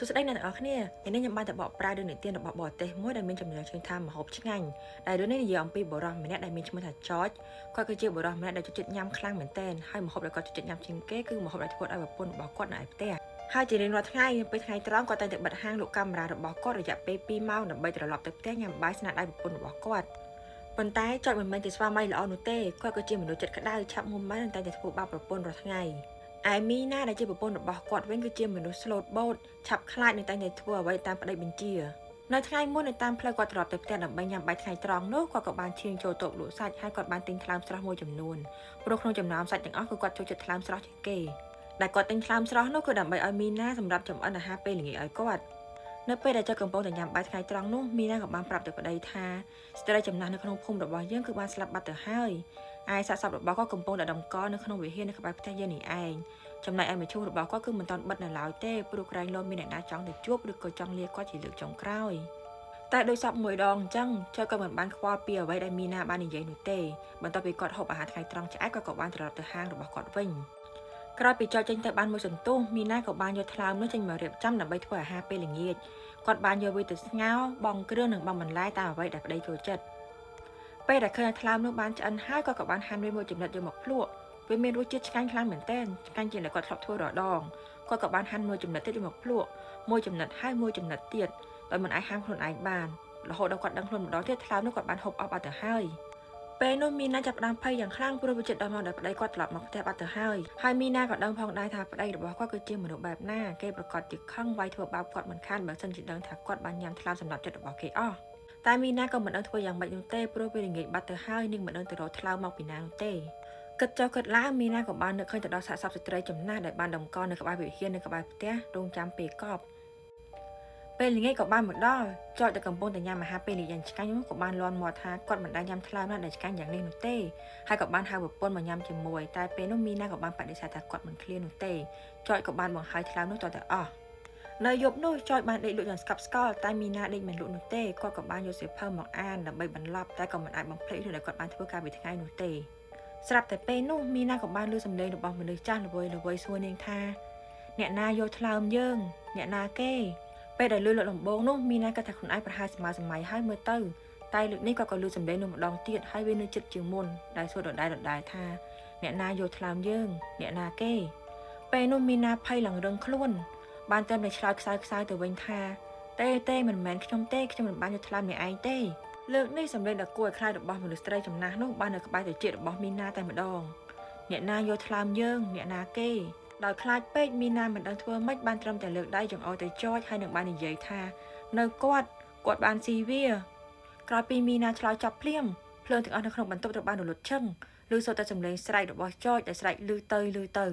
សួស្តីអ្នកទាំងអស់គ្នាថ្ងៃនេះខ្ញុំបានតែបកប្រែរឿងនិទានរបស់បរទេសមួយដែលមានចំណងជើងថាម្ហូបឆ្ងាញ់ដែលរឿងនេះនិយាយអំពីបុរសម្នាក់ដែលមានឈ្មោះថា George គាត់គឺជាបុរសម្នាក់ដែលចូលចិត្តញ៉ាំខ្លាំងមែនទែនហើយម្ហូបដែលគាត់ចូលចិត្តញ៉ាំជាងគេគឺម្ហូបដែលធ្វើដោយប្រពន្ធរបស់គាត់នៅឯផ្ទះហើយជារៀងរាល់ថ្ងៃពេលថ្ងៃត្រង់គាត់តែងតែបិទហាងលក់កាមេរ៉ារបស់គាត់រយៈពេល2ម៉ោងដើម្បីត្រឡប់ទៅផ្ទះញ៉ាំបាយស្នាដៃប្រពន្ធរបស់គាត់ប៉ុន្តែចុចមិនមែនជាស្វាមីល្អនោះទេគាត់ក៏ជាមនុស្សចិត្តក្តៅឆាប់ងុំម៉ែនតែងតែធ្វើបាបប្រពន្ធរាល់ថ្ងៃឯមីណាដែលជាប្រពន្ធរបស់គាត់វិញគឺជាមនុស្ស slot boat ឆាប់ខ្លាចនឹងតែងតែធ្វើអ្វីតាមប្តីបញ្ជានៅថ្ងៃមួយនៅតាមផ្លូវគាត់ត្រឡប់ទៅផ្ទះដើម្បីញ៉ាំបាយថ្ងៃត្រង់នោះគាត់ក៏បានឈានចូលតូបលក់សាច់ហើយគាត់បានទិញថ្លើមស្រស់មួយចំនួនព្រោះក្នុងចំណោមសាច់ទាំងអស់គឺគាត់ចូលចិត្តថ្លើមស្រស់ជាងគេដែលគាត់ទិញថ្លើមស្រស់នោះគឺដើម្បីឲ្យមីណាសម្រាប់ចម្អិនអាហារពេលល្ងាចឲ្យគាត់នៅពេលដែលចៅកំពុងតែញ៉ាំបាយថ្ងៃត្រង់នោះមីណាក៏បានប្រាប់ទៅប្តីថាស្ត្រីចំណាស់នៅក្នុងភូមិរបស់យើងគឺបានស្លាប់បាត់ទៅហើយឯសាកសពរបស់គាត់កំពុងតែដំកល់នៅក្នុងវិហារនៅក្បែរផ្ទះយើងនេះឯងចំណែកឯមជ្ឈមរបស់គាត់គឺមិនទាន់បិទនៅឡើយទេព្រោះក្រែងលោមានអ្នកណាចង់ទៅជួបឬក៏ចង់លាគាត់ជាលើកចុងក្រោយតែដោយសពមួយដងអញ្ចឹងចៅក៏មិនបានខ្វល់ពីអ្វីដែលមីណាបាននិយាយនោះទេបន្ទាប់ពីគាត់ហូបអាហារថ្ងៃត្រង់ឆ្អែតគាត់ក៏បានត្រឡប់ទៅហាងរបស់គាត់វិញក្រោយពីចោលចេញទៅបានមួយសន្ទុះមីណាក៏បានយកថ្លើមនោះចេញមករៀបចំដើម្បីធ្វើអាហារពេលល្ងាចគាត់បានយកវាទៅស្ងោរបង់គ្រឿងនិងបង់បន្លែតាមអ្វីដែលប្តីចូលចិត្តពេលដែលឃើញថ្លើមនោះបានឆ្អិនហើយគាត់ក៏បានហាន់វាមួយចំណិតយកមកភ្លក់វាមានរសជាតិឆ្ងាញ់ខ្លាំងមែនទែនឆ្ងាញ់ជាងដែលគាត់ធ្លាប់ធ្វើរាល់ដងគាត់ក៏បានហាន់មួយចំណិតទៀតយកមកភ្លក់មួយចំណិតហើយមួយចំណិតទៀតដោយមិនអាចហាមខ្លួនឯងបានរហូតដល់គាត់ដឹងខ្លួនម្ដងទៀតថ្លើមនោះគាត់បានហូបអស់បាត់ទៅហើយពេលនោះមីណាចាប់ផ្ដើមភ័យយ៉ាងខ្លាំងព្រោះវាចិត្តដល់មកដល់ប្តីគាត់ត្រឡប់មកផ្ទះបាត់ទៅហើយមីណាក៏ដឹងផងដែរថាប្តីរបស់គាត់គឺជាមនុស្សបែបណាគេប្រកាសជាខឹងវាយធ្វើបាបគាត់មិនខានបើមិនជាដឹងថាគាត់បានញ៉ាំថ្លើមសម្រាប់ចិត្តរបស់គេអស់តែមីណាក៏មិនដឹងធ្វើយ៉ាងម៉េចនោះទេព្រោះពេលល្ងាចបាត់ទៅហើយនឹងមិនដឹងទៅរកថ្លើមមកពីណានោះទេគិតចុះគិតឡើងមីណាក៏បាននឹកឃើញទៅដល់សាកសពស្ត្រីចំណាស់ដែលបានដំកល់នៅក្បែរវិហារនៅក្បែរផ្ទះរងចាំពេលកប់ពេលល្ងាចក៏បានមកដល់ចតតែកំពុងតែញ៉ាំអាហារពេលល្ងាចយ៉ាងឆ្ងាញ់នោះក៏បានលន់មាត់ថាគាត់មិនដែលញ៉ាំថ្លើមណាដែលឆ្ងាញ់យ៉ាងនេះនោះទេហើយក៏បានហៅប្រពន្ធមកញ៉ាំជាមួយតែពេលនោះមីណាក៏បានបដិសេធថាគាត់មិនឃ្លាននោះទេចតក៏បានបង្ហើយថ្លើមនោះតទៅអស់នៅយប់នោះចតបានដេកលក់យ៉ាងស្កប់ស្កល់តែមីណាដេកមិនលក់នោះទេគាត់ក៏បានយកសៀវភៅមកអានដើម្បីបន្លប់តែក៏មិនអាចបំភ្លេចរឿងដែលគាត់បានធ្វើកាលពីថ្ងៃនោះទេស្រាប់តែពេលនោះមីណាក៏បានឮសំឡេងរបស់មនុស្សចាស់ល្វើយសួរនាងថាអ្នកណាយកថ្លើមយើងអ្នកណាគេពេលដែលឮលើកដំបូងនោះមីណាក៏ថាខ្លួនឯងប្រហែលសម័យហើយមើលទៅតែលើកនេះគាត់ក៏ឮសំឡេងនោះម្ដងទៀតហើយវានៅជិតជាងមុនដែលសួរដដែលថាអ្នកណាយកថ្លើមយើងអ្នកណាគេពេលនោះមីណាភ័យឡើងរឹងខ្លួនបានតែឆ្លើយខ្សោយទៅវិញថាទេមិនមែនខ្ញុំទេខ្ញុំមិនបានយកថ្លើមអ្នកឯងទេលើកនេះសំឡេងដ៏គួរឲ្យខ្លាចរបស់មនុស្សស្រីចំណាស់នោះបាននៅក្បែរត្រចៀករបស់មីណាតែម្ដងអ្នកណាយកថ្លើមយើងអ្នកណាគេដោយខ្លាចពេកមីណាមិនដឹងធ្វើម៉េចបានត្រឹមតែលើកដៃចង្អុលទៅចចហើយនឹងបាននិយាយថានៅគាត់បានស៊ីវាក្រោយពីមីណាឆ្លើយចប់ភ្លាមភ្លើងទាំងអស់នៅក្នុងបន្ទប់ត្រូវបានរលត់ឈឹងឬសូរតែសំឡេងស្រែករបស់ចចដែលស្រែកឮទៅ